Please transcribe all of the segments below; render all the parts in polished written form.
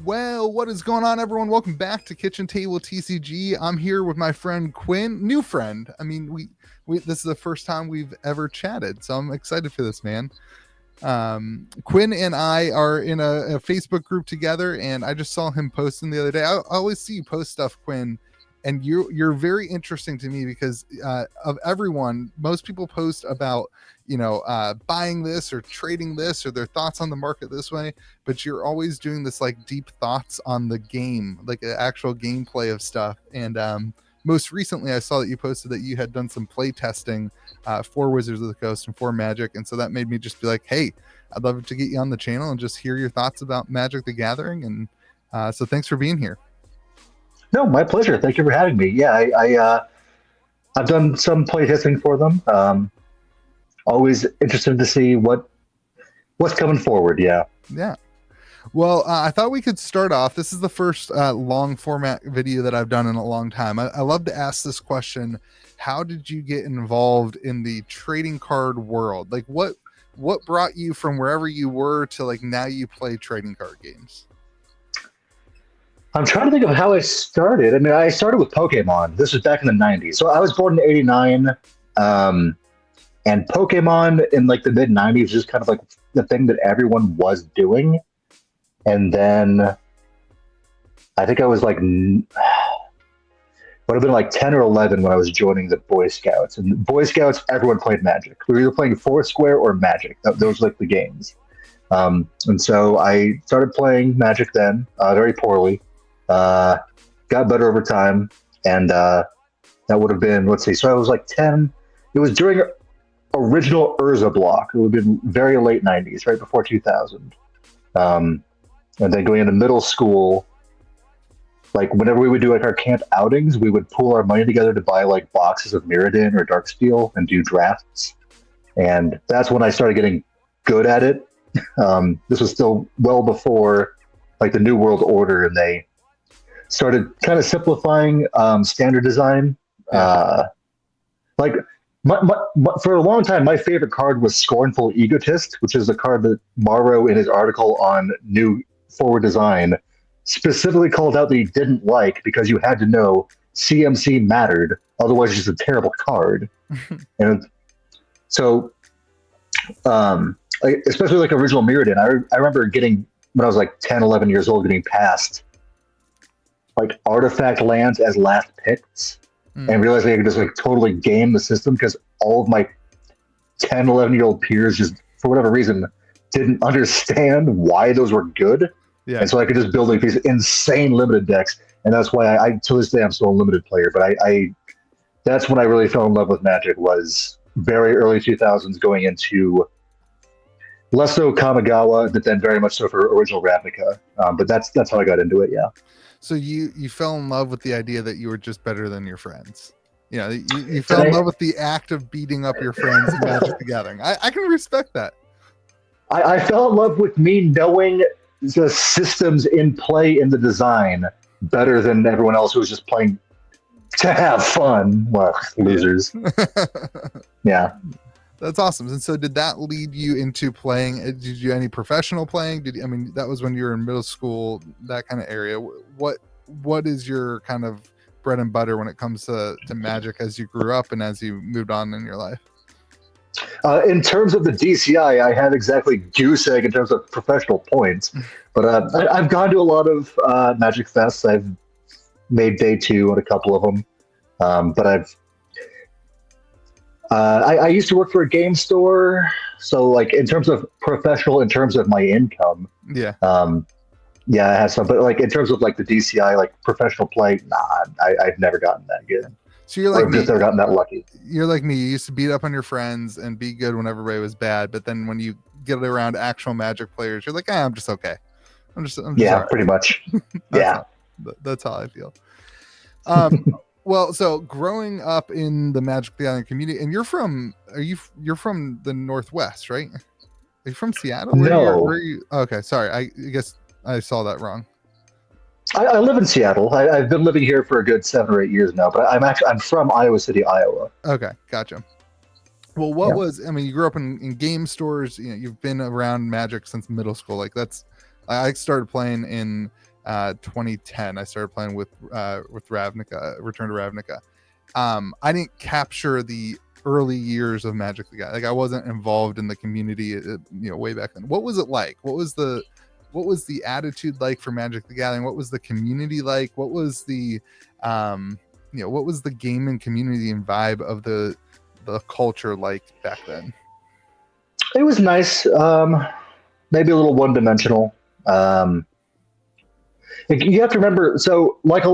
Well, what is going on, everyone? Welcome back to Kitchen Table TCG. I'm here with my friend Quinn, new friend. I mean, we this is the first time we've ever chatted, so I'm excited for this, man. Quinn and I are in a Facebook group together, and I just saw him posting the other day. I always see you post stuff, Quinn, and you're very interesting to me because of everyone, most people post about buying this or trading this or their thoughts on the market this way, but you're always doing this like deep thoughts on the game, like the actual gameplay of stuff. And most recently I saw that you posted that you had done some play testing for Wizards of the Coast and for Magic, and so that made me just be like, hey, I'd love to get you on the channel and just hear your thoughts about Magic the Gathering. And so thanks for being here. No, my pleasure. Thank you for having me. Yeah, I've done some playtesting for them. Always interested to see what's coming forward. Yeah. Yeah. Well, I thought we could start off. This is the first long format video that I've done in a long time. I love to ask this question: how did you get involved in the trading card world? Like, what brought you from wherever you were to like now you play trading card games? I'm trying to think of how I started. I mean, I started with Pokemon. This was back in the 90s. So I was born in 89. And Pokemon in like the mid 90s was just kind of like the thing that everyone was doing. And then I think I was like, would have been like 10 or 11 when I was joining the Boy Scouts. And Boy Scouts, everyone played Magic. We were either playing Foursquare or Magic. Those were like the games. And so I started playing Magic then, very poorly. Got better over time. And that would have been, let's see, so I was like 10. It was during original Urza block. It would have been very late 90s, right before 2000. And then going into middle school, like whenever we would do like our camp outings, we would pool our money together to buy like boxes of Mirrodin or Darksteel and do drafts. And that's when I started getting good at it. This was still well before like the New World Order, and they started kind of simplifying standard design. Like for a long time, my favorite card was Scornful Egotist, which is a card that Morrow, in his article on new forward design, specifically called out that he didn't like because you had to know CMC mattered, otherwise it's just a terrible card. And so, especially like original Mirrodin, I remember getting, when I was like 10, 11 years old, getting past like artifact lands as last picks. And realizing I could just like totally game the system because all of my 10, 11-year-old peers just, for whatever reason, didn't understand why those were good. Yeah. And so I could just build like these insane limited decks. And that's why I to this day, I'm still a limited player. But I that's when I really fell in love with Magic, was very early 2000s, going into less so Kamigawa, but then very much so for original Ravnica. But that's how I got into it, yeah. So you fell in love with the idea that you were just better than your friends. Yeah, you fell in love with the act of beating up your friends in Magic the Gathering. I can respect that. I fell in love with me knowing the systems in play in the design better than everyone else who was just playing to have fun. Well, losers. Yeah. That's awesome. And so did that lead you into playing? Did you do any professional playing? I mean, that was when you were in middle school, that kind of area. What is your kind of bread and butter when it comes to Magic as you grew up and as you moved on in your life? In terms of the DCI, I had exactly goose egg in terms of professional points. But I've gone to a lot of Magic Fests. I've made day two at a couple of them. But I used to work for a game store, so like in terms of professional, in terms of my income, yeah, I have some. But like in terms of like the DCI, like professional play, I've never gotten that good. So you're like me. Just never gotten that lucky. You're like me. You used to beat up on your friends and be good when everybody was bad, but then when you get around actual Magic players, you're like, I'm just okay. I'm just yeah, right. Pretty much. Yeah, that's how I feel. Well, so growing up in the Magic the Gathering community, and you're from the Northwest, right? Are you from Seattle? No. Where are you? Okay, sorry. I guess I saw that wrong. I live in Seattle. I've been living here for a good 7 or 8 years now, but I'm from Iowa City, Iowa. Okay, gotcha. Well, you grew up in game stores. You've been around Magic since middle school. Like I started playing in 2010. I started playing with Ravnica, Return to Ravnica. I didn't capture the early years of Magic the Gathering. Like, I wasn't involved in the community, way back then. What was it like? What was the attitude like for Magic the Gathering? What was the community like? What was the what was the gaming community and vibe of the culture like back then? It was nice. Maybe a little one-dimensional. You have to remember, so like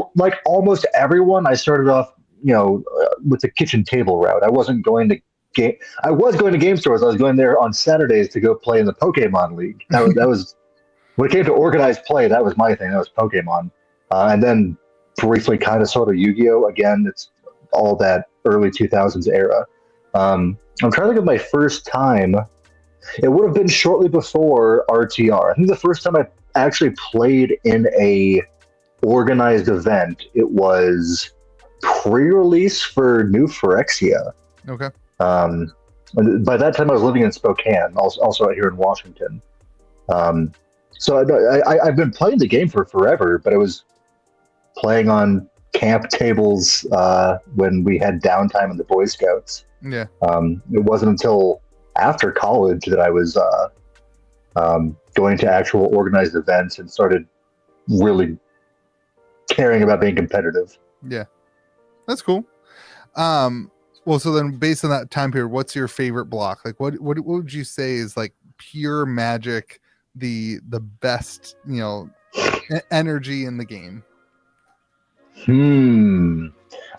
almost everyone, I started off, with the kitchen table route. I wasn't going to I was going to game stores. I was going there on Saturdays to go play in the Pokemon League. That was when it came to organized play. That was my thing. That was Pokemon, and then briefly, kind of, sort of Yu-Gi-Oh. Again, it's all that early 2000s era. I'm trying to think of my first time. It would have been shortly before RTR. I think the first time I actually played in a organized event, it was pre-release for New Phyrexia. Okay. By that time, I was living in Spokane, also out here in Washington. So I've been playing the game for forever, but I was playing on camp tables when we had downtime in the Boy Scouts. Yeah. It wasn't until after college that I was going to actual organized events and started really caring about being competitive. Yeah. That's cool. Well, so then based on that time period, what's your favorite block? Like, what would you say is like pure Magic, the best, energy in the game?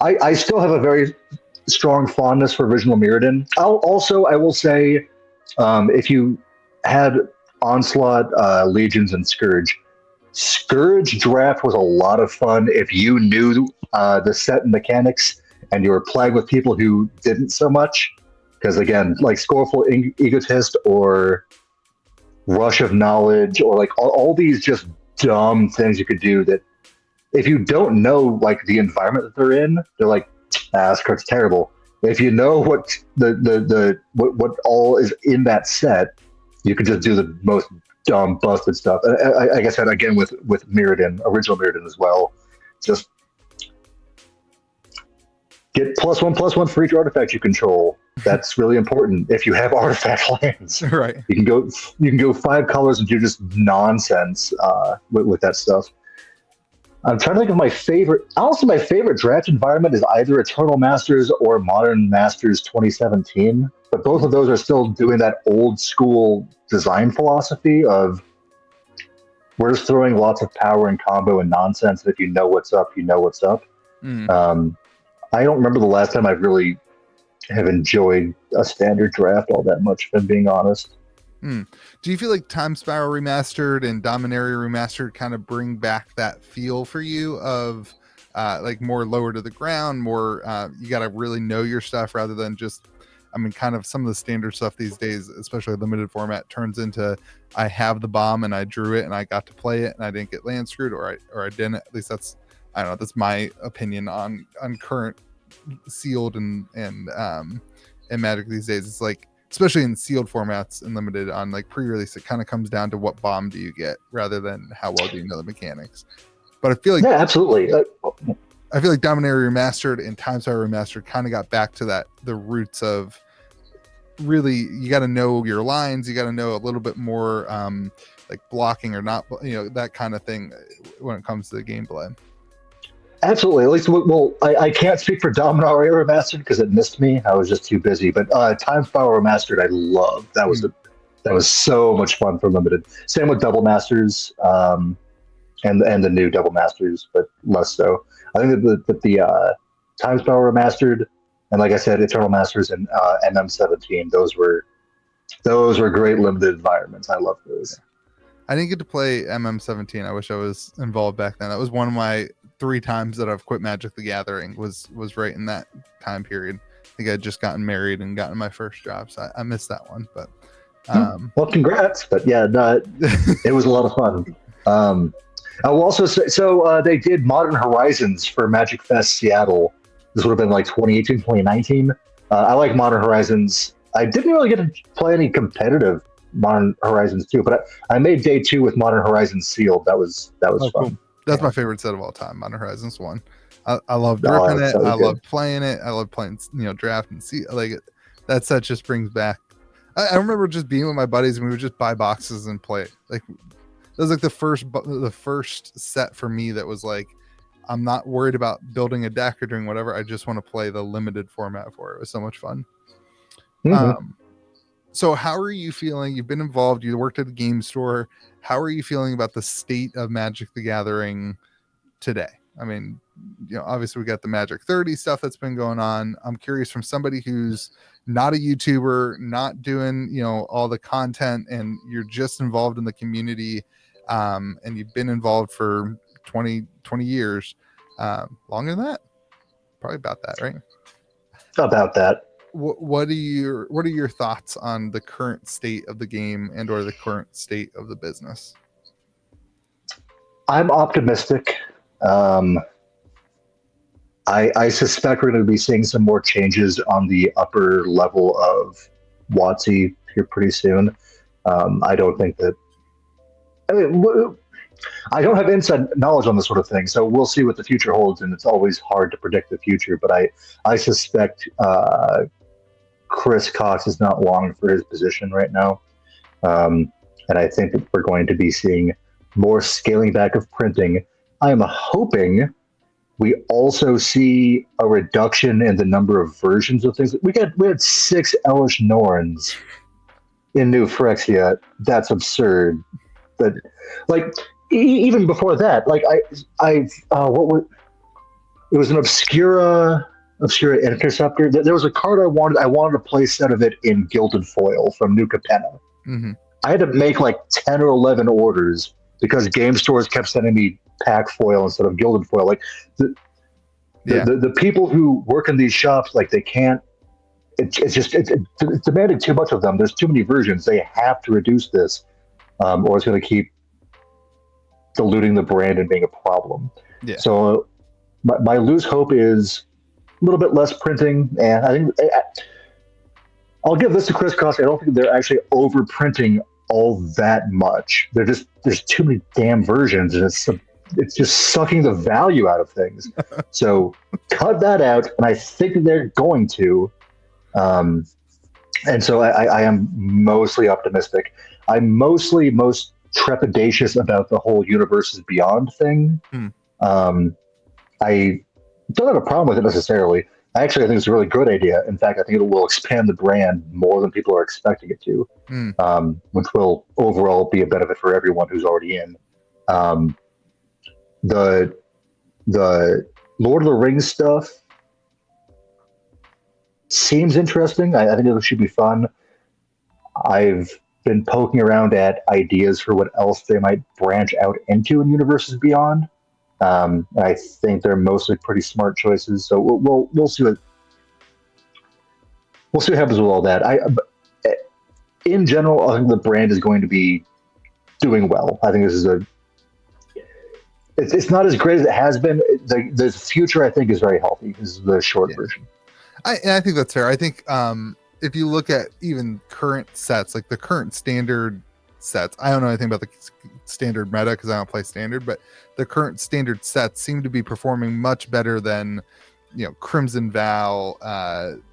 I still have a very strong fondness for original Mirrodin. I will say, if you had Onslaught, Legions, and Scourge draft was a lot of fun if you knew the set and mechanics and you were playing with people who didn't so much. Because again, like Scornful Egotist or Rush of Knowledge or like all these just dumb things you could do that if you don't know like the environment that they're in, they're like, this card's terrible. If you know what what all is in that set, you can just do the most dumb busted stuff. Like I said, again with Mirrodin, original Mirrodin as well, just get +1/+1 for each artifact you control. That's really important. If you have artifact lands, right, you can go 5 colors and do just nonsense with that stuff. I'm trying to think of my favorite. Honestly, my favorite draft environment is either Eternal Masters or Modern Masters 2017. But both of those are still doing that old school design philosophy of we're just throwing lots of power and combo and nonsense. And if you know what's up, you know what's up. I don't remember the last time I really have enjoyed a standard draft all that much, if I'm being honest. Do you feel like Time Spiral Remastered and Dominaria Remastered kind of bring back that feel for you of like more lower to the ground, more you got to really know your stuff rather than just, kind of some of the standard stuff these days, especially limited format, turns into I have the bomb and I drew it and I got to play it and I didn't get land screwed or I didn't. At least that's, I don't know, that's my opinion on current sealed and Magic these days. It's like, especially in sealed formats and limited on like pre-release, it kind of comes down to what bomb do you get rather than how well do you know the mechanics. But I feel like, yeah, absolutely. I feel like Dominaria Remastered and Time Spiral Remastered kind of got back to that, the roots of really, you got to know your lines, you got to know a little bit more like blocking or not, that kind of thing when it comes to the gameplay. Absolutely. At least, well, I can't speak for Dominaria Remastered because it missed me. I was just too busy. But Time Spiral Remastered, I loved. That was so much fun for limited. Same with Double Masters, and the new Double Masters, but less so. I think that the Time Spiral Remastered, and like I said, Eternal Masters and MM17, those were great limited environments. I love those. I didn't get to play MM17. I wish I was involved back then. That was one of my 3 times that I've quit Magic the Gathering was right in that time period. I think I'd just gotten married and gotten my first job, so I missed that one. But well, congrats! But yeah, no, it was a lot of fun. I will also say, so they did Modern Horizons for Magic Fest Seattle. This would have been like 2018, 2019. I like Modern Horizons. I didn't really get to play any competitive Modern Horizons 2, but I made day 2 with Modern Horizons sealed. That was fun. Cool. That's yeah. my favorite set of all time, Modern Horizons 1. I love Oh, dripping it. I good. love playing it. I love playing, draft and see like it. That set just brings back. I remember just being with my buddies and we would just buy boxes and play. Like that was like the first set for me that was like, I'm not worried about building a deck or doing whatever. I just want to play the limited format for it. It was so much fun. So how are you feeling? You've been involved. You worked at a game store. How are you feeling about the state of Magic the Gathering today? I mean, obviously we got the Magic 30 stuff that's been going on. I'm curious from somebody who's not a YouTuber, not doing, all the content, and you're just involved in the community, and you've been involved for 20 years, longer than that, probably about that, right? About that. What are your thoughts on the current state of the game and or the current state of the business? I'm optimistic. I suspect we're going to be seeing some more changes on the upper level of WotC here pretty soon. I don't think that. I mean, I don't have inside knowledge on this sort of thing, so we'll see what the future holds, and it's always hard to predict the future. But I suspect Chris Cox is not long for his position right now, and I think that we're going to be seeing more scaling back of printing. I am hoping we also see a reduction in the number of versions of things. We had 6 Elish Norns in New Phyrexia. That's absurd. But like even before that, like it was an Obscura Interceptor. There was a card I wanted to play set of it in Gilded Foil from New Capenna. Mm-hmm. I had to make like 10 or 11 orders because game stores kept sending me pack foil instead of Gilded Foil. Like the people who work in these shops, like they can't. It's demanding too much of them. There's too many versions. They have to reduce this, or it's going to keep diluting the brand and being a problem. Yeah. So my loose hope is a little bit less printing, and I think I'll give this to Chris Cox. I don't think they're actually overprinting all that much. There's too many damn versions, and it's just sucking the value out of things. So cut that out, and I think that they're going to. And so I am mostly optimistic. I'm most trepidatious about the whole Universes Beyond thing. I don't have a problem with it necessarily. I think it's a really good idea. In fact, I think it will expand the brand more than people are expecting it to, which will overall be a benefit for everyone who's already in. The Lord of the Rings stuff seems interesting. I think it should be fun. I've been poking around at ideas for what else they might branch out into in Universes Beyond. And I think they're mostly pretty smart choices. So we'll see what happens with all that. In general, I think the brand is going to be doing well. I think this is it's not as great as it has been. The future, I think, is very healthy. Is the short version. I think that's fair. I think if you look at even current sets, like the current standard sets, I don't know anything about the standard meta because I don't play standard, but the current standard sets seem to be performing much better than Crimson Vow,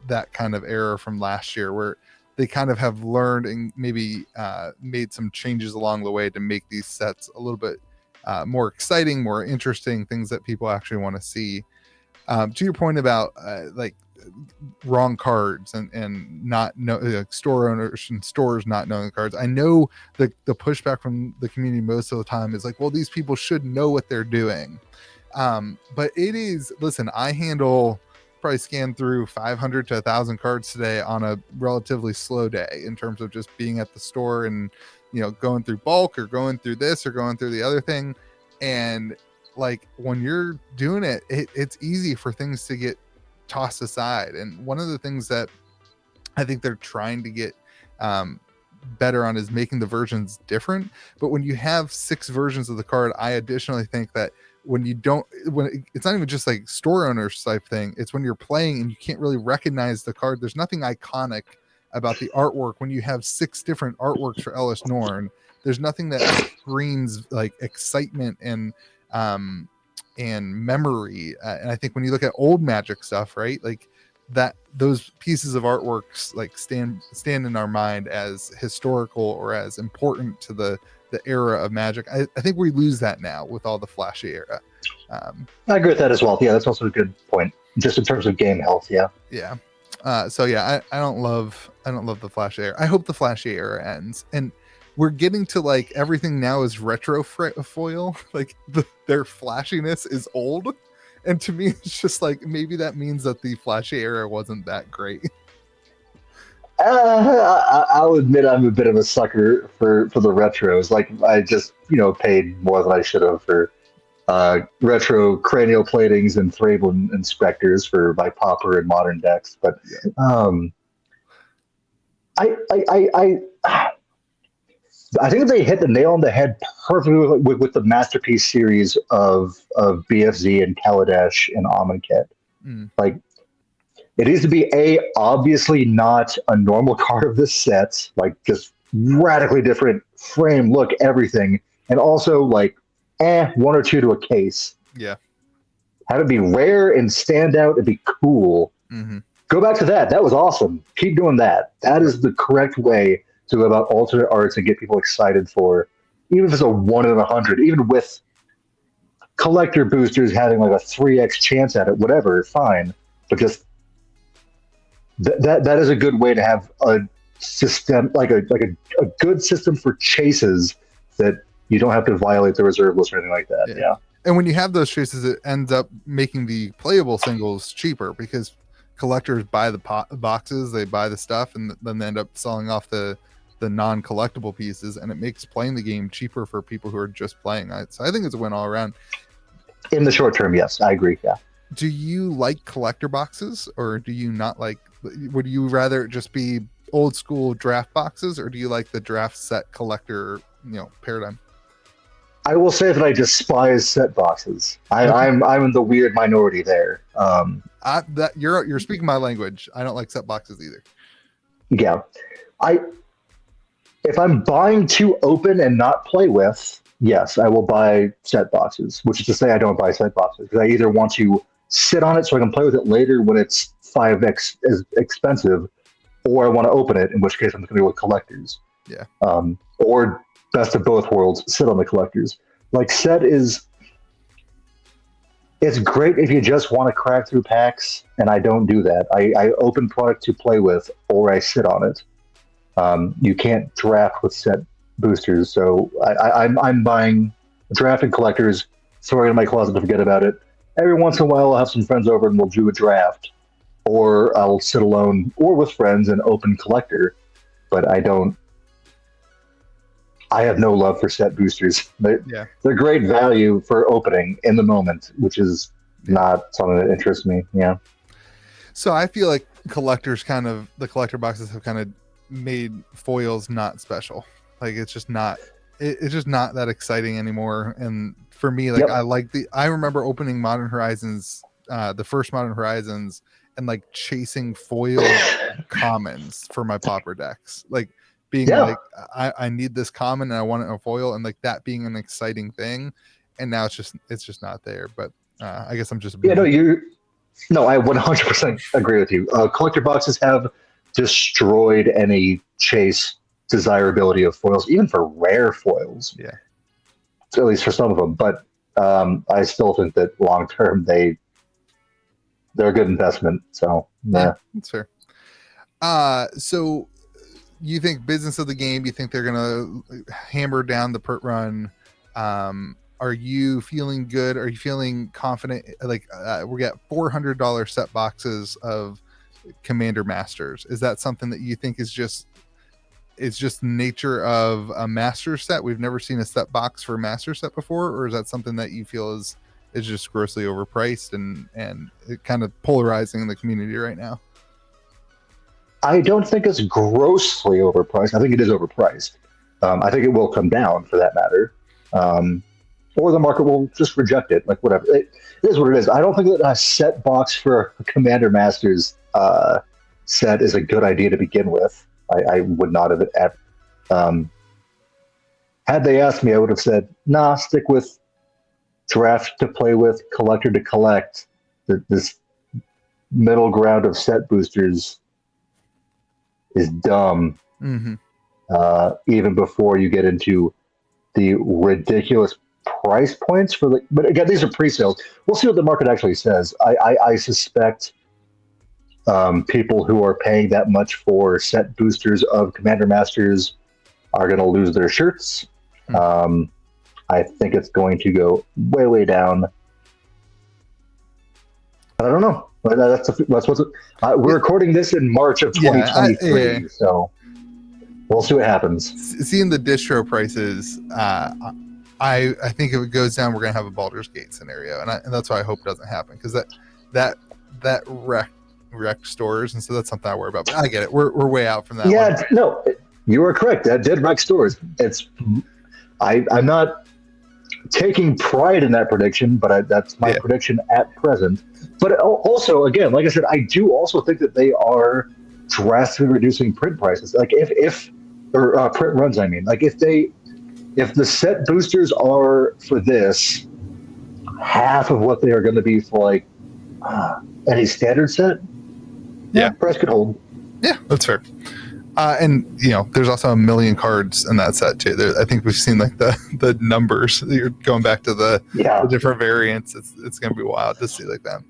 that kind of era from last year, where they kind of have learned and maybe made some changes along the way to make these sets a little bit more exciting, more interesting, things that people actually want to see. To your point about like wrong cards and not know store owners and stores not knowing the cards. I know the pushback from the community most of the time is like, well, these people should know what they're doing. But it is, listen, I probably scan through 500 to 1,000 cards today on a relatively slow day in terms of just being at the store and going through bulk or going through this or going through the other thing. And like when you're doing it, it's easy for things to get tossed aside. And one of the things that I think they're trying to get better on is making the versions different. But when you have 6 versions of the card, I additionally think that it's not even just like store owners type thing, it's when you're playing and you can't really recognize the card. There's nothing iconic about the artwork. When you have 6 different artworks for Ellis Norn, there's nothing that screams like excitement and memory. And I think when you look at old Magic stuff, right, like that, those pieces of artworks like stand in our mind as historical or as important to the era of Magic. I think we lose that now with all the flashy era. I agree with that as well. Yeah, that's also a good point. Just in terms of game health, yeah. Yeah. So yeah, I don't love the flashy era. I hope the flashy era ends, and we're getting to like everything now is retro foil. Like their flashiness is old, and to me, it's just like maybe that means that the flashy era wasn't that great. I'll admit I'm a bit of a sucker for the retros. Like I just paid more than I should have for retro cranial platings and Thrable inspectors for my Pauper and modern decks. But I think they hit the nail on the head perfectly with the Masterpiece series of BFZ and Kaladesh and Amonkhet. Like, it needs to be obviously not a normal card of this set, like just radically different frame, look, everything, and also like 1 or 2 to a case. Yeah, have it be rare and stand out and be cool. Go back to that. That was awesome. Keep doing that. That is the correct way to go about alternate arts and get people excited for, even if it's a 1 in 100, even with collector boosters having like a 3x chance at it, whatever, fine. But just that is a good way to have a system, like a good system for chases that you don't have to violate the reserve list or anything like that. Yeah. And when you have those chases, it ends up making the playable singles cheaper because collectors buy the boxes, they buy the stuff, and then they end up selling off the non-collectible pieces, and it makes playing the game cheaper for people who are just playing. So I think it's a win all around. In the short term, yes, I agree. Yeah. Do you like collector boxes, or do you not like? Would you rather it just be old school draft boxes, or do you like the draft set collector paradigm? I will say that I despise set boxes. I'm in the weird minority there. You're speaking my language. I don't like set boxes either. Yeah, if I'm buying to open and not play with, yes, I will buy set boxes. Which is to say, I don't buy set boxes because I either want to sit on it so I can play with it later when it's 5x as expensive, or I want to open it, in which case I'm going to go with collectors. Yeah. Or best of both worlds, sit on the collectors. Like set it's great if you just want to crack through packs, and I don't do that. I open product to play with, or I sit on it. You can't draft with set boosters, so I'm buying draft and collectors, throwing it in my closet to forget about it. Every once in a while, I'll have some friends over and we'll do a draft, or I'll sit alone or with friends and open collector. But I have no love for set boosters. They're great value for opening in the moment, which is not something that interests me. Yeah. So I feel like the collector boxes have kind of made foils not special. Like it's just not that exciting anymore. And for me, like I remember opening Modern Horizons, the first Modern Horizons, and like chasing foil commons for my Pauper decks. Like being like, I need this common and I want it in a foil, and like that being an exciting thing. And now it's just not there. But I guess I'm just I 100% agree with you. Collector boxes have destroyed any chase desirability of foils, even for rare foils. Yeah, at least for some of them. But I still think that long term they're a good investment. So yeah, that's fair. So you think business of the game? You think they're gonna hammer down the pert run? Are you feeling good? Are you feeling confident? Like we got $400 set boxes of Commander Masters. Is that something that you think is just nature of a master set? We've never seen a set box for a master set before, or is that something that you feel is just grossly overpriced and it kind of polarizing in the community right now? I don't think it's grossly overpriced. I think it is overpriced. I think it will come down for that matter. Or the market will just reject it. Like whatever. It is what it is. I don't think that a set box for Commander Masters set is a good idea to begin with. I would not have had they asked me, I would have said, nah, stick with draft to play with, collector to collect. This middle ground of set boosters is dumb. Even before you get into the ridiculous price points for the, but again, these are pre-sales. We'll see what the market actually says. I suspect people who are paying that much for set boosters of Commander Masters are going to lose their shirts. I think it's going to go way, way down. But I don't know. That's what's. We're recording this in March of 2023, so we'll see what happens. Seeing the distro prices, I think if it goes down, we're going to have a Baldur's Gate scenario, and that's why I hope doesn't happen, because that wrecked stores, and so that's something I worry about. But I get it. We're way out from that. Yeah, no, you are correct. That did wreck stores. I'm not taking pride in that prediction, but that's my prediction at present. But also, again, like I said, I do also think that they are drastically reducing print prices. Like if print runs, I mean, like if the set boosters are for this half of what they are going to be for like any standard set, price could hold. Yeah, that's fair. And there's also a million cards in that set too. I think we've seen like the numbers. You're going back to the different variants. It's going to be wild to see like that.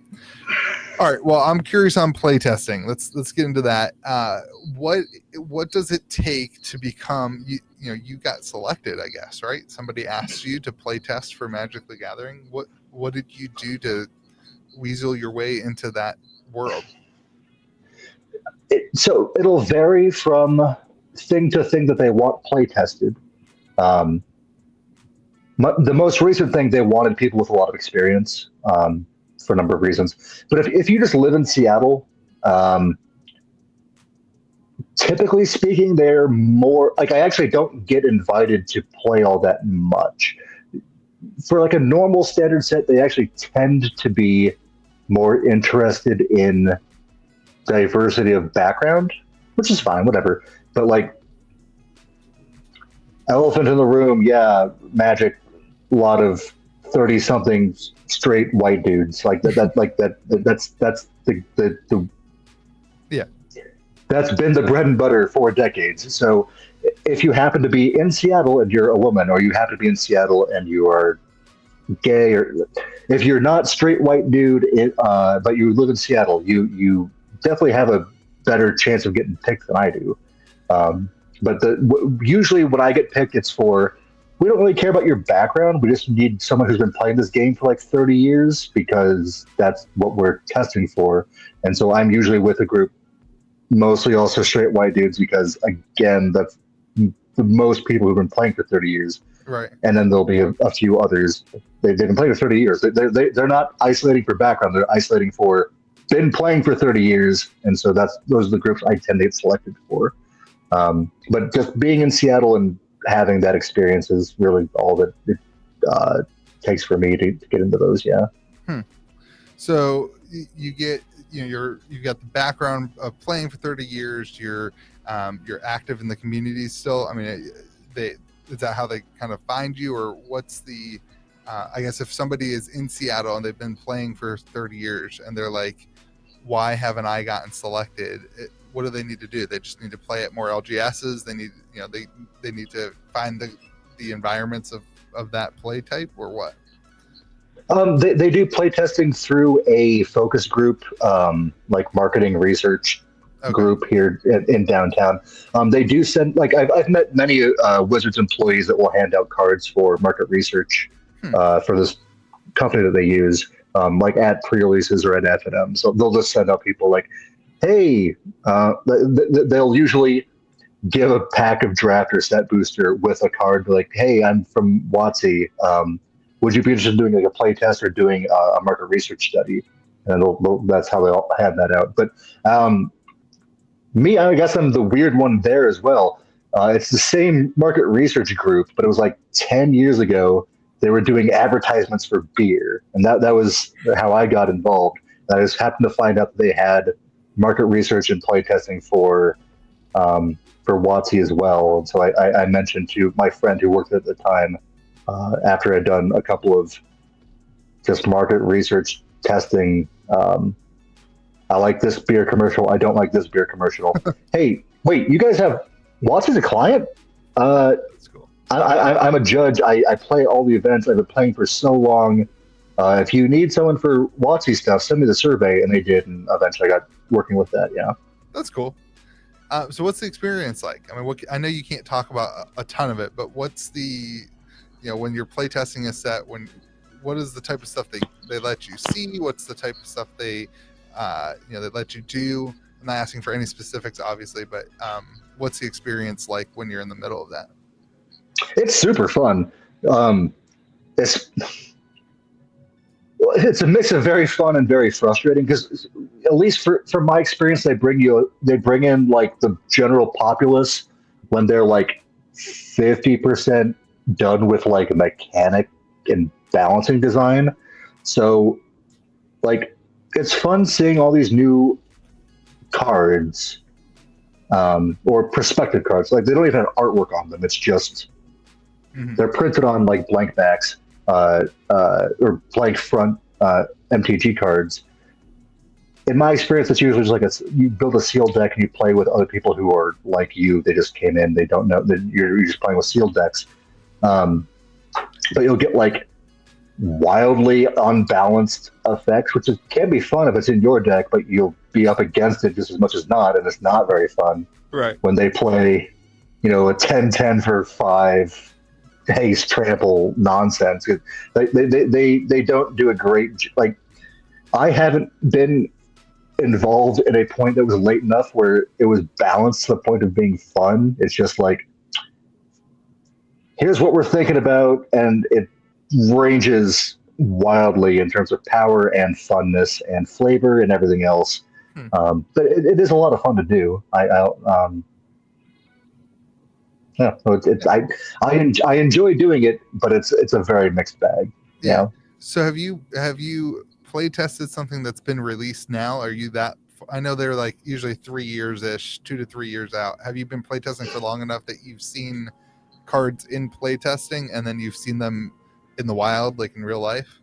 All right. Well, I'm curious on playtesting. Let's get into that. What does it take to become? You got selected, I guess, right? Somebody asked you to playtest for Magic the Gathering. What did you do to weasel your way into that world? So it'll vary from thing to thing that they want play tested. The most recent thing, they wanted people with a lot of experience for a number of reasons. But if you just live in Seattle, typically speaking, they're more like, I actually don't get invited to play all that much. For like a normal standard set, they actually tend to be more interested in diversity of background, which is fine, whatever. But like elephant in the room, Magic, a lot of 30-something straight white dudes like that. That's that's been the bread and butter for decades. So if you happen to be in Seattle and you're a woman, or you happen to be in Seattle and you are gay, or if you're not straight white dude, but you live in Seattle, you definitely have a better chance of getting picked than I do. But usually when I get picked, it's for, we don't really care about your background. We just need someone who's been playing this game for like 30 years because that's what we're testing for. And so I'm usually with a group, mostly also straight white dudes, because again, that's the most people who've been playing for 30 years. Right. And then there'll be a few others. They've been playing for 30 years. They're not isolating for background. They're isolating for been playing for 30 years. And so those are the groups I tend to get selected for. But just being in Seattle and having that experience is really all that it takes for me to get into those. Yeah. So you get, you've got the background of playing for 30 years. You're active in the community still. I mean, is that how they kind of find you, or what's the, I guess if somebody is in Seattle and they've been playing for 30 years and they're like, why haven't I gotten selected? What do they need to do? They just need to play at more LGSs. They need, they need to find the environments of that play type, or what? They do play testing through a focus group, like marketing research group here in downtown. They do send, like I've met many Wizards employees that will hand out cards for market research for this company that they use, like at pre-releases or at FNM. So they'll just send out people like, hey, they'll usually give a pack of draft or set booster with a card like, hey, I'm from WotC. Would you be interested in doing like a play test or doing a market research study? And that's how they'll have that out. But me, I guess I'm the weird one there as well. It's the same market research group, but it was like 10 years ago. They were doing advertisements for beer, and that was how I got involved. I just happened to find out that they had market research and playtesting for WotC as well. And so I mentioned to my friend who worked at the time, after I'd done a couple of just market research testing, I like this beer commercial, I don't like this beer commercial. Hey, wait, you guys have WotC as a client? That's cool. I'm a judge. I play all the events. I've been playing for so long. If you need someone for WotC stuff, send me the survey, and they did, and eventually I got working with that. Yeah, that's cool. So what's the experience like? I mean, I know you can't talk about a ton of it, but what's the, when you're playtesting a set, what is the type of stuff they let you see? What's the type of stuff they let you do? I'm not asking for any specifics, obviously, but what's the experience like when you're in the middle of that? It's super fun. It's a mix of very fun and very frustrating, because at least from my experience, they bring in like the general populace when they're like 50% done with like mechanic and balancing design. So like it's fun seeing all these new cards, or prospective cards. Like they don't even have artwork on them. It's just they're printed on like blank backs, or blank front MTG cards. In my experience, it's usually just like you build a sealed deck and you play with other people who are like you. They just came in. They don't know that you're just playing with sealed decks. But you'll get like wildly unbalanced effects, which can be fun if it's in your deck, but you'll be up against it just as much as not, and it's not very fun. Right. When they play, a 10-10 for 5 haste trample nonsense. They don't do a great, like, I haven't been involved in a point that was late enough where it was balanced to the point of being fun. It's just like, here's what we're thinking about, and it ranges wildly in terms of power and funness and flavor and everything else. But it is a lot of fun to do. I enjoy doing it, but it's a very mixed bag. Yeah. So have you play tested something that's been released now? Are you that? I know they're like usually 3 years ish, 2 to 3 years out. Have you been play testing for long enough that you've seen cards in play testing and then you've seen them in the wild, like in real life?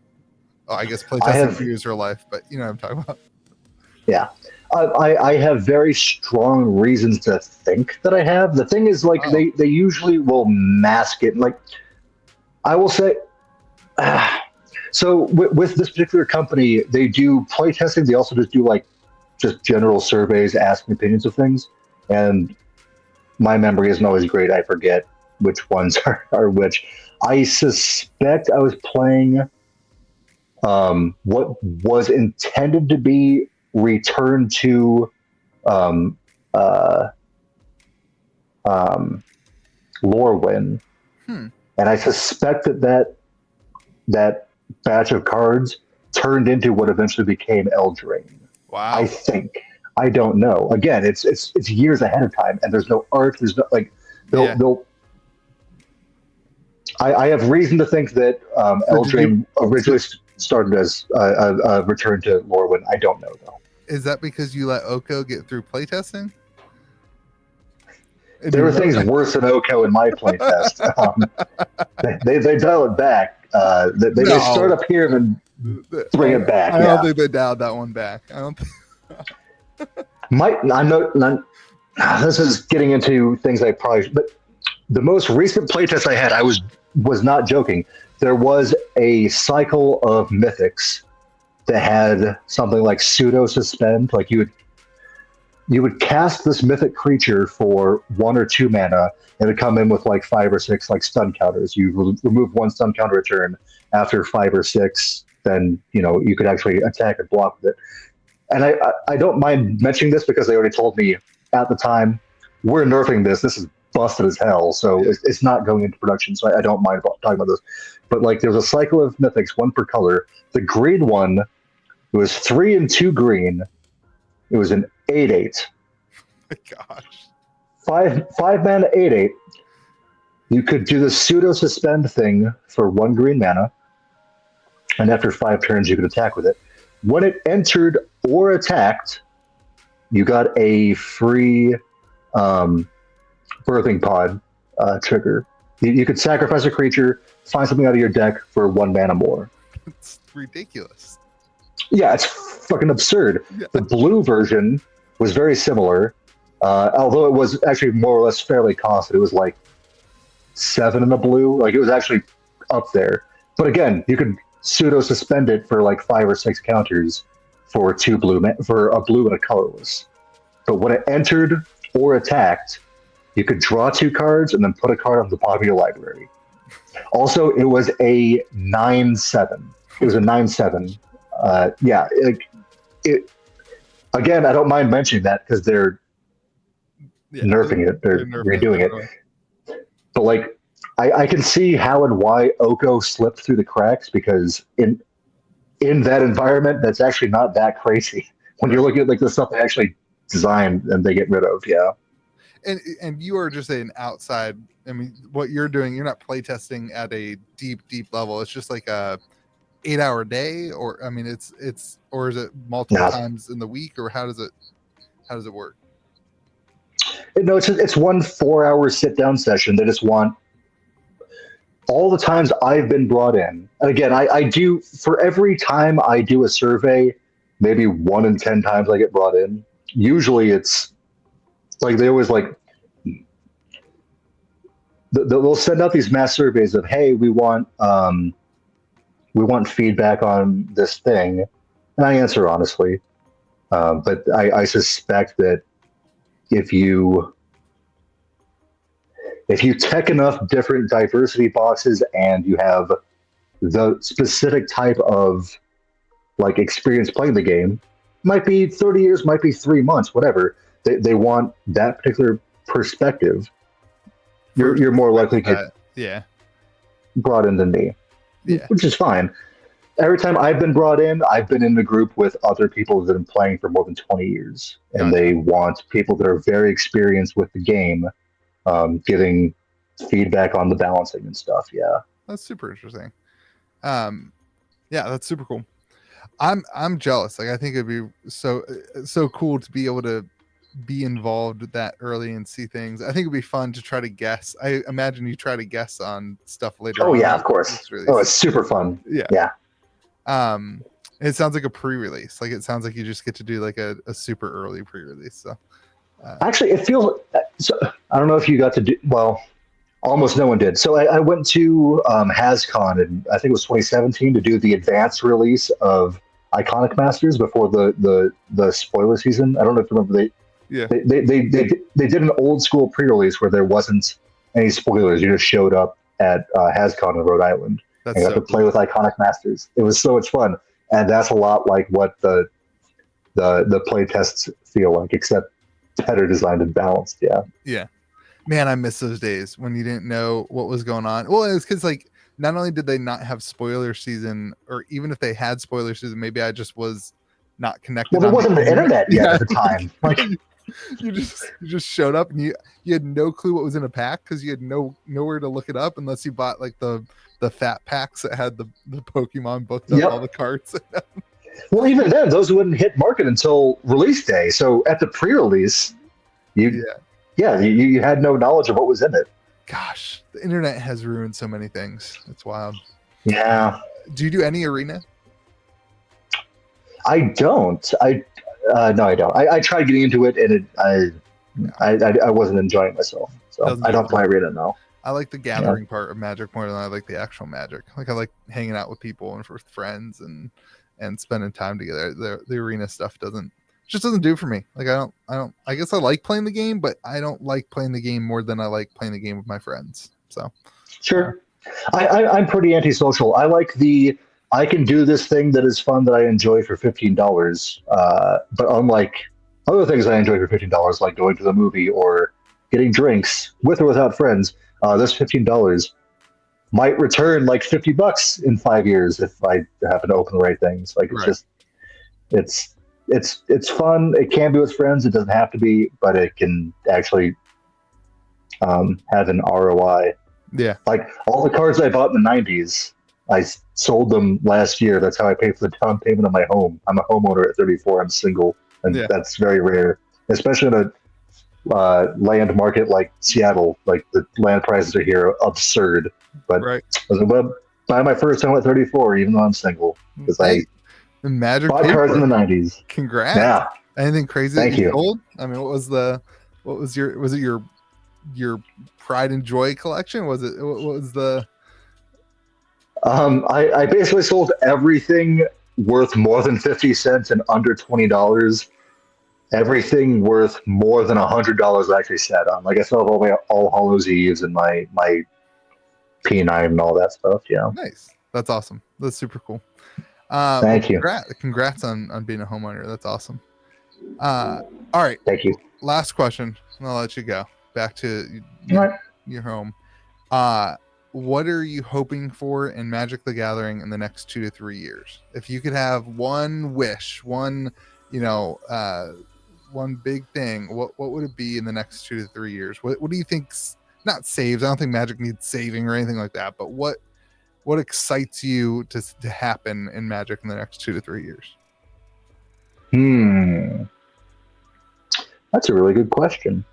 Oh, I guess play testing for you is real life, but you know what I'm talking about. Yeah. I have very strong reasons to think that I have. The thing is, like, they usually will mask it. Like, I will say, so with this particular company, they do play testing. They also just do like just general surveys, asking opinions of things. And my memory isn't always great. I forget which ones are which. I suspect I was playing what was intended to be Return to Lorwyn, and I suspect that batch of cards turned into what eventually became Eldraine. Wow! I think. I don't know. Again, it's years ahead of time, and there's no art. There's no like they'll. I have reason to think that Eldraine originally started as a Return to Lorwyn. I don't know though. Is that because you let Oko get through playtesting? There were things worse than Oko in my playtest. They dial it back. They start up here and bring it back. I don't think they dialed that one back. I don't think. This is getting into things I probably. But the most recent playtest I had, I was not joking. There was a cycle of Mythics that had something like pseudo suspend. Like you would cast this mythic creature for 1 or 2 mana, and it would come in with like 5 or 6 like stun counters. You remove 1 stun counter a turn. After 5 or 6, then you could actually attack and block with it. And I don't mind mentioning this because they already told me at the time, we're nerfing this. This is busted as hell, so it's not going into production. So I don't mind talking about this. But like, there's a cycle of Mythics, 1 per color. The green one, it was 3 and 2 green. It was an 8/8. My gosh. 5 mana 8/8. You could do the pseudo suspend thing for 1 green mana, and after 5 turns you could attack with it. When it entered or attacked, you got a free birthing pod trigger. You could sacrifice a creature, find something out of your deck for 1 mana more. It's ridiculous. Yeah, it's fucking absurd. Yeah. The blue version was very similar, although it was actually more or less fairly costed. It was like 7 in the blue. Like, it was actually up there. But again, you could pseudo suspend it for like 5 or 6 counters for for a blue and a colorless. But when it entered or attacked, you could draw 2 cards and then put a card on the bottom of your library. Also, it was a 9/7. It was a 9/7. Yeah. Again, I don't mind mentioning that because they're nerfing it. They're redoing it. But like, I can see how and why Oko slipped through the cracks, because in that environment, that's actually not that crazy. When you're looking at like the stuff they actually designed and they get rid of, yeah. And you are just an outside. I mean, what you're doing, you're not playtesting at a deep level. It's just like a 8-hour day, or I mean, it's or is it multiple times in the week, or how does it work? No, it's 1 4-hour sit down session. They just want all the times I've been brought in. And again, I do, for every time I do a survey, maybe 1 in 10 times I get brought in. Usually it's like they always like they'll send out these mass surveys of, hey, we want feedback on this thing, and I answer honestly. But I suspect that if you check enough different diversity boxes and you have the specific type of like experience playing the game, might be 30 years, might be 3 months, whatever. They want that particular perspective. You're more likely to get brought in than me, which is fine. Every time I've been brought in, I've been in a group with other people that have been playing for more than 20 years, and they want people that are very experienced with the game, giving feedback on the balancing and stuff. Yeah, that's super interesting. Yeah, that's super cool. I'm jealous. Like, I think it'd be so cool to be able to be involved that early and see things. I think it'd be fun to try to guess. I imagine you try to guess on stuff later. Oh yeah, of course. It's super fun. Yeah. It sounds like a pre-release. Like, it sounds like you just get to do like a super early pre-release. So actually, it feels. So, I don't know if you got to do. Well, almost no one did. So I went to HasCon, and I think it was 2017, to do the advanced release of Iconic Masters before the spoiler season. I don't know if you remember they did an old school pre-release where there wasn't any spoilers. You just showed up at HasCon in Rhode Island. That's and got to play with Iconic Masters. It was so much fun, and that's a lot like what the play tests feel like, except better designed and balanced. Yeah. Man, I miss those days when you didn't know what was going on. Well, it's because like not only did they not have spoiler season, or even if they had spoiler season, maybe I just was not connected. Well, there wasn't the internet yet at the time. Like, you just showed up and you had no clue what was in a pack, because you had nowhere to look it up unless you bought like the fat packs that had the Pokemon booked on all the cards. Well, even then, those wouldn't hit market until release day. So at the pre-release, you had no knowledge of what was in it. Gosh, the internet has ruined so many things. It's wild. Yeah. Do you do any arena? I don't. No, I don't. I tried getting into it, and I wasn't enjoying myself. So I don't play arena now. I like the gathering part of Magic more than I like the actual Magic. Like, I like hanging out with people and with friends and spending time together. The arena stuff doesn't do it for me. Like, I guess I like playing the game, but I don't like playing the game more than I like playing the game with my friends. So sure. I'm pretty antisocial. I like I can do this thing that is fun that I enjoy for $15. But unlike other things I enjoy for $15, like going to the movie or getting drinks with or without friends, this $15 might return like $50 in 5 years if I happen to open the right things. Like, it's fun. It can be with friends. It doesn't have to be, but it can actually have an ROI. Yeah. Like, all the cards I bought in the 90s, I sold them last year. That's how I paid for the down payment of my home. I'm a homeowner at 34. I'm single, and that's very rare. especially in a land market like Seattle. Like the land prices are here absurd. But Right. I was like, well, buy my first home at 34, even though I'm single, because I Hey, the magic bought paid cars for in it. the 90s. Congrats. Yeah, Anything crazy that thank you you. sold? I mean, what was your, was it your pride and joy collection? Was it, what was the, I basically sold everything worth more than 50 cents and under $20. Everything worth more than $100 I actually sat on. Like I still have all my All Hallows Eves and my P9 and all that stuff. Yeah. nice. That's awesome. That's super cool. Well, Thank you. congrats on being a homeowner. That's awesome. All right. Thank you. Last question. And I'll let you go back to All right. your home. What are you hoping for in Magic the Gathering in the next 2 to 3 years? If you could have one wish, one, one big thing, what would it be in the next 2 to 3 years? What do you think's not saves? I don't think Magic needs saving or anything like that, but what excites you to happen in Magic in the next 2 to 3 years? That's a really good question.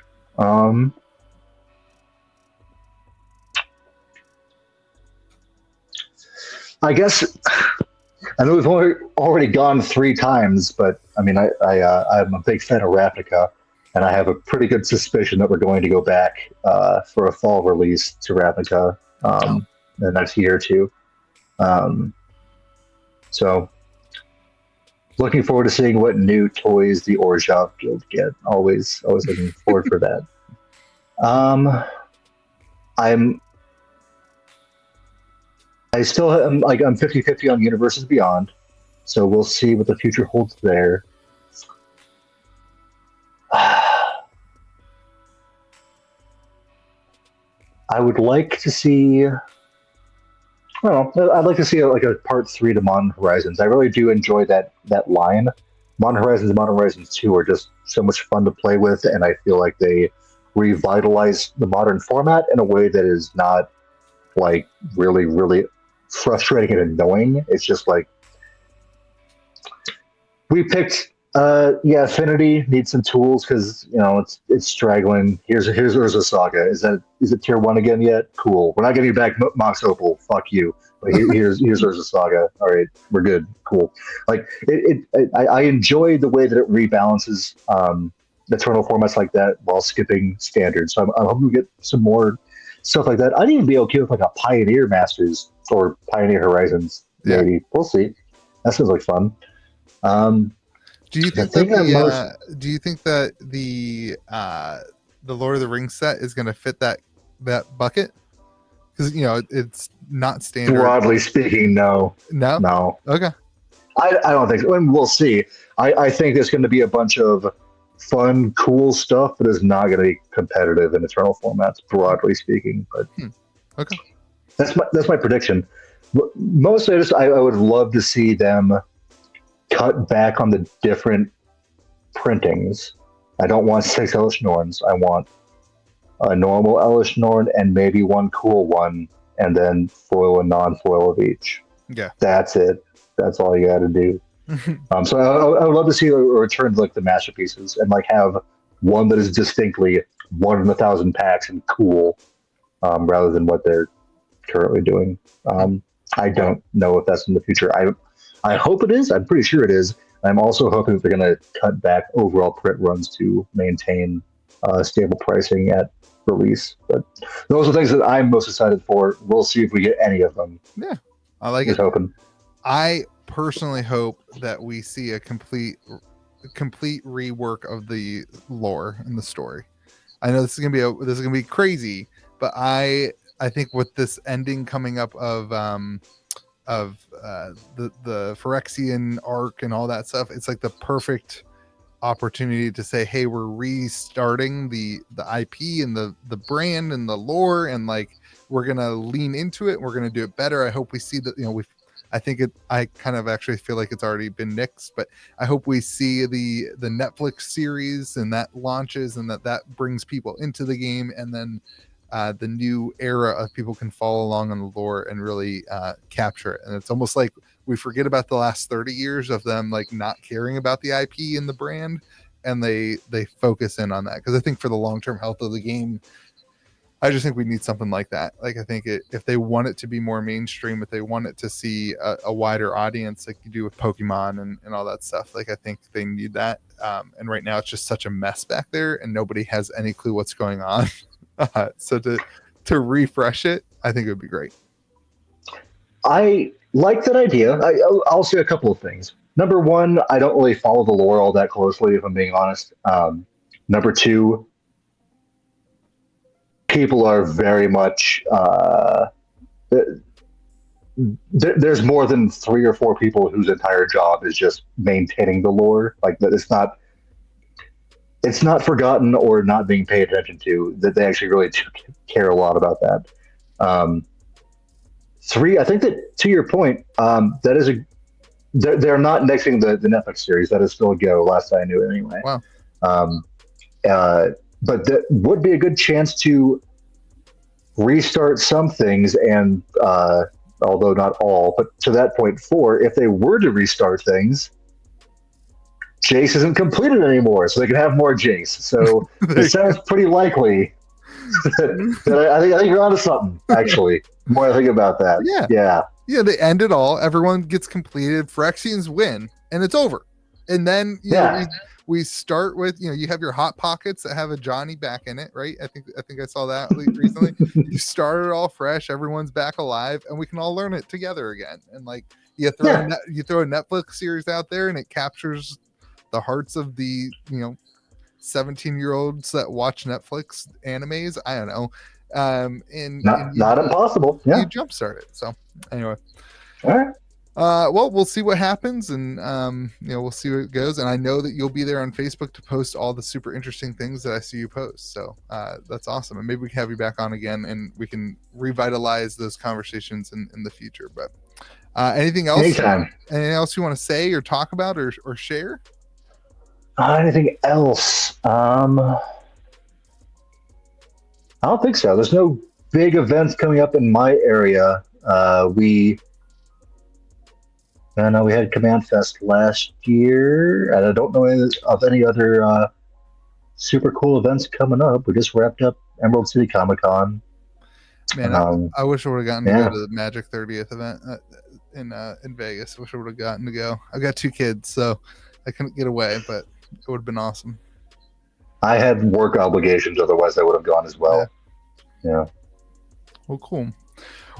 I guess I know we've already gone 3 times, but I mean, I'm a big fan of Ravnica, and I have a pretty good suspicion that we're going to go back for a fall release to Ravnica in the next year or two. So, looking forward to seeing what new toys the Orzhov Guild get. Always looking forward for that. I'm I still am like I'm 50-50 on Universes Beyond, so we'll see what the future holds there. I would like to see. I don't know. I'd like to see like a part 3 to Modern Horizons. I really do enjoy that line. Modern Horizons and Modern Horizons 2 are just so much fun to play with, and I feel like they revitalize the modern format in a way that is not like really frustrating and annoying. It's just like we picked Affinity needs some tools because it's straggling. Here's Urza Saga. Is it tier 1 again yet? Cool. We're not getting back Mox Opal. Fuck you. But here's Urza Saga. All right, we're good. Cool. Like I enjoy the way that it rebalances eternal formats like that while skipping standards. So I'm hoping we get some more stuff like that. I'd even be okay with like a Pioneer Masters or Pioneer Horizons. Maybe we'll see. That sounds like fun. Do you think do you think that the Lord of the Rings set is going to fit that bucket? Because it's not standard. Broadly speaking, no. Okay. I don't think so. And we'll see. I think there's going to be a bunch of fun, cool stuff, but it's not going to be competitive in eternal formats, broadly speaking. But okay, that's my prediction. Mostly, I would love to see them cut back on the different printings. I don't want 6 Elish Norns. I want a normal Elish Norn and maybe one cool one, and then foil and non-foil of each. Yeah, that's it. That's all you got to do. So I would love to see a return to like the masterpieces and like have one that is distinctly 1 in 1,000 packs and cool, rather than what they're currently doing. I don't know if that's in the future. I hope it is. I'm pretty sure it is. I'm also hoping that they're going to cut back overall print runs to maintain stable pricing at release. But those are things that I'm most excited for. We'll see if we get any of them. Yeah, I like Just it. hoping. I personally hope that we see a complete rework of the lore and the story. I know this is gonna be crazy, but I think with this ending coming up of the Phyrexian arc and all that stuff, it's like the perfect opportunity to say, hey, we're restarting the IP and the brand and the lore, and like we're gonna lean into it. We're gonna do it better. I hope we see that I kind of actually feel like it's already been nixed, but I hope we see the Netflix series and that launches and that brings people into the game, and then the new era of people can follow along on the lore and really capture it. And it's almost like we forget about the last 30 years of them like not caring about the IP and the brand, and they focus in on that, because I think for the long-term health of the game, I just think we need something like that. Like, I think if they want it to be more mainstream, if they want it to see a wider audience, like you do with Pokemon and all that stuff, like I think they need that. And right now it's just such a mess back there, and nobody has any clue what's going on. So to refresh it, I think it would be great. I like that idea. I'll say a couple of things. Number one, I don't really follow the lore all that closely, if I'm being honest. Number two, people are very much there's more than 3 or 4 people whose entire job is just maintaining the lore. Like, that it's not forgotten or not being paid attention to, that they actually really do care a lot about that. 3, I think that, to your point, that is they're not nixing the Netflix series. That is still a go, last I knew anyway. Wow. But that would be a good chance to restart some things, and although not all, but to that point 4, if they were to restart things, Jace isn't completed anymore, so they can have more Jace. So it sounds pretty likely that I think you're onto something, actually. The more I think about that. Yeah, they end it all. Everyone gets completed. Phyrexians win, and it's over. And then we start with, you have your hot pockets that have a Johnny back in it, right? I think I saw that recently. You start it all fresh. Everyone's back alive, and we can all learn it together again. And like you throw a Netflix series out there, and it captures the hearts of the 17-year-olds that watch Netflix animes. I don't know. Not impossible. Yeah, you jumpstart it. So anyway, all right. Well, we'll see what happens, and we'll see where it goes. And I know that you'll be there on Facebook to post all the super interesting things that I see you post. So that's awesome. And maybe we can have you back on again, and we can revitalize those conversations in the future. But anything else? Anytime. Anything else you want to say or talk about or share? Anything else? I don't think so. There's no big events coming up in my area. We had Command Fest last year, and I don't know of any other super cool events coming up. We just wrapped up Emerald City Comic Con. Man, I wish I would have gotten to go to the Magic 30th event in Vegas. I wish I would have gotten to go. I've got 2 kids, so I couldn't get away, but it would have been awesome. I had work obligations, otherwise I would have gone as well. Yeah. Well, cool.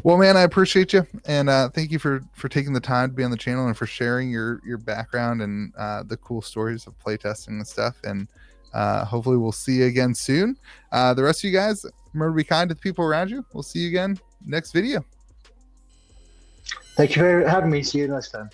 Well, man, I appreciate you, and thank you for taking the time to be on the channel and for sharing your background and the cool stories of playtesting and stuff. And hopefully we'll see you again soon. The rest of you guys, remember to be kind to the people around you. We'll see you again next video. Thank you for having me. See you next time.